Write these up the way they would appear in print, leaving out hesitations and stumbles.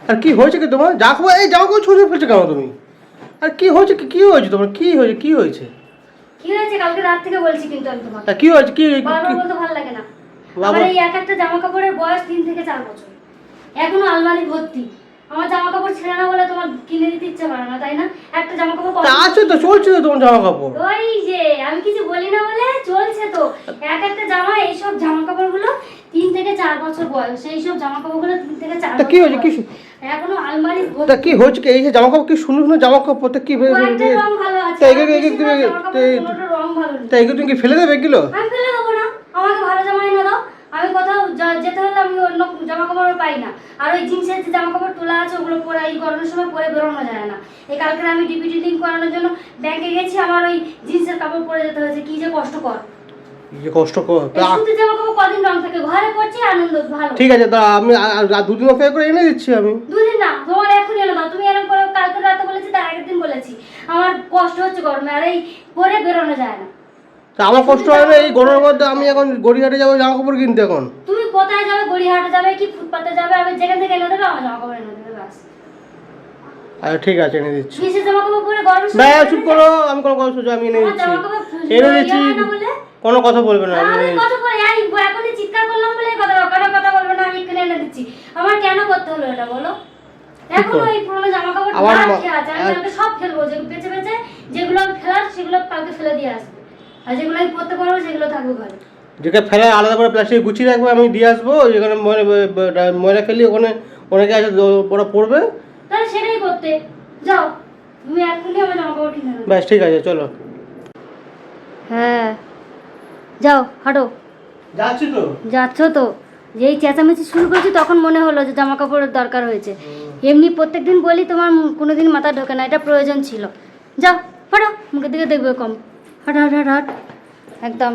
আর কি হয়েছে কি তোমার? যা খাবো এই জামা কাপড় ছুঁড়ে ফেলছে কেন তুমি? আর কি হয়েছে কি হয়েছে তোমার? কি হয়েছে কি হয়েছে? কি হয়েছে কালকে রাত থেকে বলছি কিন্তু আমি তোমাকে। কি হয়েছে কি? বারবার বলতে ভালো লাগে না। আমার এই এক একটা জামা কাপড়ের বয়স 3 থেকে 4 বছর, এখনো আলমারি ভর্তি। আমার জামা কাপড় ছেড়ে না বলে তোমার কিনে দিতে ইচ্ছে করে না, তাই না? একটা জামা কাপড় আছে তো, চলছে তো তোমার জামা কাপড়। ওই যে আমি কিছু বলি না বলে চলছে তো। এক একটা জামা, এইসব জামা কাপড়গুলো 3 থেকে 4 বছর বয়স, সেই সব জামা কাপড়গুলো 3 থেকে 4 বছর। কি হয়েছে কি? এখনো আলমারি ভর্তি। তা কি হয়েছে কি? এই যে জামা কাপড় কি সুন্দর সুন্দর জামা কাপড়, তা কি একটা রং ভালো আছে, রং ভালো নেই। তা এগুলো তুমি কি ফেলে দেবে এগুলো? আমি ফেলে দেবো না, আমাকে ভালো জামা এনে দাও। আমি কোথাও যেতে হলে আমি অন্য জামা কাপড় পাই না। আর ওই জিন্সের যে জামা কাপড় তোলা আছে ওগুলো পরে এই গরমের সময় পরে বেরোনো যায় না। এই কালকে আমি ডিপিটিং করানোর জন্য ব্যাংকে গেছি, আমার ওই জিন্সের কাপড় পরে যেতে হয়েছে। কি যে কষ্টকর, যে কষ্টকর। সুতির জামা কাপড় কদিন রং থাকে, ঘরে পড়ছে আনন্দ ভালো। ঠিক আছে, তা আমি দুদিন অপেক্ষা করে এনে দিচ্ছি আমি। দুদিন না, তোমার এখন এনে দাও। তুমি এরকম করে কালকে রাতে বলেছি, তার আগের দিন বলেছি। আমার কষ্ট হচ্ছে গরমে, আর এই পরে বেরোনো যায় না। তা আমার কষ্ট হয় না এই গরমের মধ্যে? আমি এখন গড়িয়াহাটে যাবো জামা কাপড় কিনতে। এখন তুমি কোথায় যাবে? গড়িয়াহাটে যাবে কি ফুটপাতে যাবে? আমি যেখান থেকে এনে দেবে আমার জামা কাপড় এনে দেবে, ব্যাস। আচ্ছা ঠিক আছে, এনে দিচ্ছি। বিশেষ জামা কাপড় পরে গরমের না সময় চুপ করো, আমি কোনো কথা শুনছি, আমি এনে দিচ্ছি। এনে দিচ্ছি, কোনো কথা বলবে না। আমি কথা বলে এখনই চিৎকার করলাম বলে কথা বলবে না, আমি এখানে এনে দিচ্ছি। আমার কেন করতে হলো এটা বলো? এখন ওই পুরনো জামা কাপড় আছে, আমি ওটা সব ফেলবো। যে বেঁচে বেঁচে যেগুলো আমি ফেলার সেগুলো কালকে ফেলে দিয়ে আসবে, আর যেগুলো আমি পরতে পারবো সেগুলো থাকবে ঘরে। যেটা ফেলে আলাদা করে প্লাস্টিক গুছিয়ে রাখবো, আমি দিয়ে আসবো। যেখানে ময়লা ফেলি ওখানে অনেকে আছে, ওরা পড়বে। তাহলে সেটাই করতে যাও তুমি, এখনই আমার জামা কাপড় কিনে দেবে। ব্যাস ঠিক আছে, চলো। হ্যাঁ যাও, হাঁটো। যাচ্ছি তো। যাচ্ছ তো? যেই চেঁচামেচি শুরু করেছি তখন মনে হলো যে জামা কাপড়ের দরকার হয়েছে। এমনি প্রত্যেকদিন বলি, তোমার কোনোদিন মাথা ঢোকে না। এটা প্রয়োজন ছিল। যাও হাঁটো, মুখের দিকে দেখবে কম। হাঁট হাঁট হাঁট হাঁট একদম।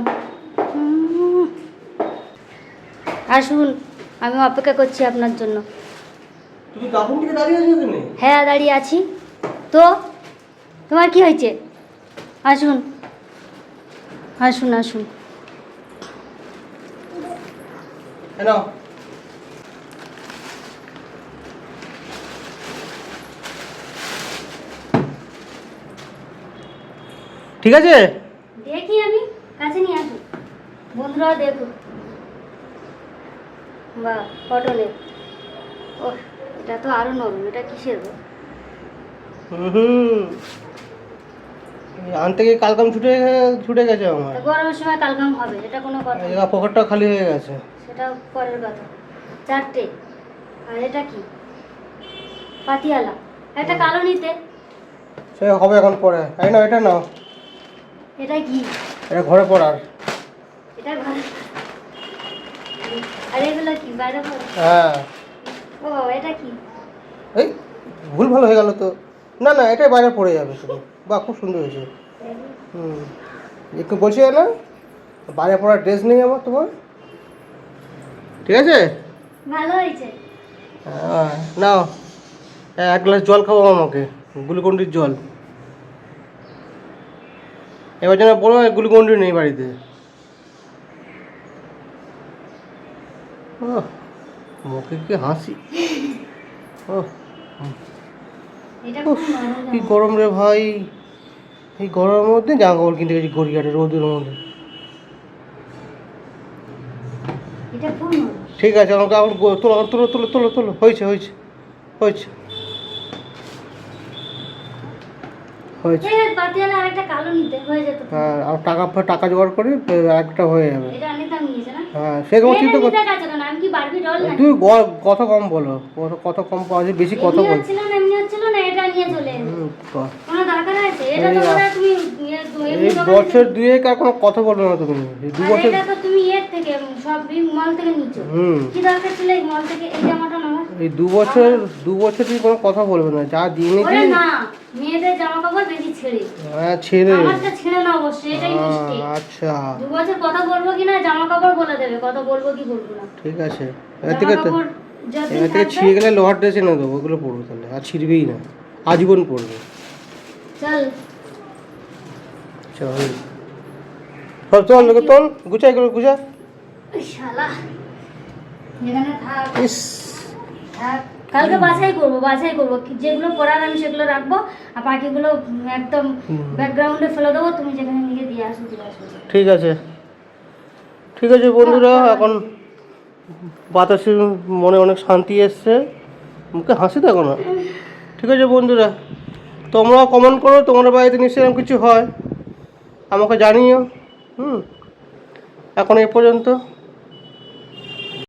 আসুন, আমি অপেক্ষা করছি আপনার জন্য। তুমি কখন থেকে দাঁড়িয়ে আছো তুমি? হ্যাঁ দাঁড়িয়ে আছি তো। তোমার কি হয়েছে? আসুন আসুন আসুন। হ্যালো, ঠিক আছে। দেখি আমি কাছে নিয়ে আসুন, বন্ধুরা দেখুন। বা কটনের। ও, এটা তো আরো নরম। এটা কিসের গো? আনতে গিয়ে কালকাম ছুটে গেছে আমার। তা গরমের সময় কালকাম হবে, এটা কোনো কথা না। পকেটটা খালি হয়ে গেছে। সেটা পরের কথা। 4টে। আর এটা কি? পাতিয়ালা। একটা কালো নিতে। সে হবে এখন পরে। এই না, এটা নাও। এটা কি? এটা ঘরে পড়ার। এটা ঘরে। আর এগুলো কি বাইরে পরে? হ্যাঁ। ও, এটা কি? এই ভুল ভালো হয়ে গেল তো। না না, এটাই বাইরে পড়ে যাবে শুধু। বাহ, খুব সুন্দর হয়েছে। একটু বলছি না, বাইরে পড়ার ড্রেস নেই আমার তোমার। ঠিক আছে, ভালো হয়েছে। হ্যাঁ নাও। এক গ্লাস জল খাবো আমাকে, গ্লুকন্ডির জল। এবার যেন বলো গ্লুকন্ডি নেই বাড়িতে। মুখে কি হাসি! এটা খুব নরম কি জামা। গরম রে ভাই! এই গরমের মধ্যে জামা কাপড় কিনতে গেছি গড়িয়াহাটে রোদের মধ্যে। এটা খুব নরম। ঠিক আছে, আমাকে এখন তোলো তোলো তোলো তোলো তোলো। হয়েছে হয়েছে হয়েছে হয়েছে। এই পাতিয়ালা আরেকটা কালো নিতে হয়ে যেত। হ্যাঁ, আর টাকা জোগাড় করে একটা হয়ে যাবে। এটা নিতাম নিয়েছে না? হ্যাঁ, সে তোমার চিন্তা কর। আমি কি বারবি ডল নাকি? তুই কত কম বলো, কত কম পাওয়া যায়, বেশি কথা বল। এমনি হচ্ছিল না, এটা নিয়ে চলে এলো। কোনো দরকার আছে? এটা তো বলে তুমি এমনি এই বছর দুয়েক আর কোনো কথা বলবে না তুমি। এই 2 বছর। এটা তো তুমি এর থেকে সব মল থেকে নিচ্ছ। কি দরকার ছিল এই মল থেকে এই জামাটা নেওয়ার? এই 2 বছর তুমি কোনো কথা বলবে না, যা দিয়ে ওরে নিয়েছি। না, মেয়েদের জামা কাপড় বেশি ছেড়ে। হ্যাঁ ছেড়ে। আমারটা ছেড়ে না অবশ্যই, এটাই মিস্টেক। আচ্ছা 2 বছর কথা বলবো কিনা জামা কাপড় বলে দেবে, কথা বলবো কি বলবো না। ঠিক আছে, এর জামা থেকে কাপড় যতদিন এর থেকে থাকবে। ছিঁড়ে গেলে লোহার ড্রেস এনে দেবো, ওগুলো পরবো তাহলে। আর ছিঁড়বেই না, আজীবন পরবে। চল চল সব চল, লোকে তোল, গুছাই করে গুছা। শালা, এখানে থাক ইস, থাক। কালকে বাছাই করবো যেগুলো পড়ার আমি সেগুলো রাখবো, আর বাকিগুলো একদম ব্যাকগ্রাউন্ডে ফেলে দেবো, তুমি যেখানে নিয়ে দিয়ে আসো। ঠিক আছে বন্ধুরা, এখন বাতাসে মনে অনেক শান্তি এসছে, মুখে হাসি দেখো না। ঠিক আছে বন্ধুরা, তোমরাও কমেন্ট করো, তোমাদের বাড়িতে নিশ্চয়ই এরকম কিছু হয়, আমাকে জানিও। এখন এই পর্যন্ত।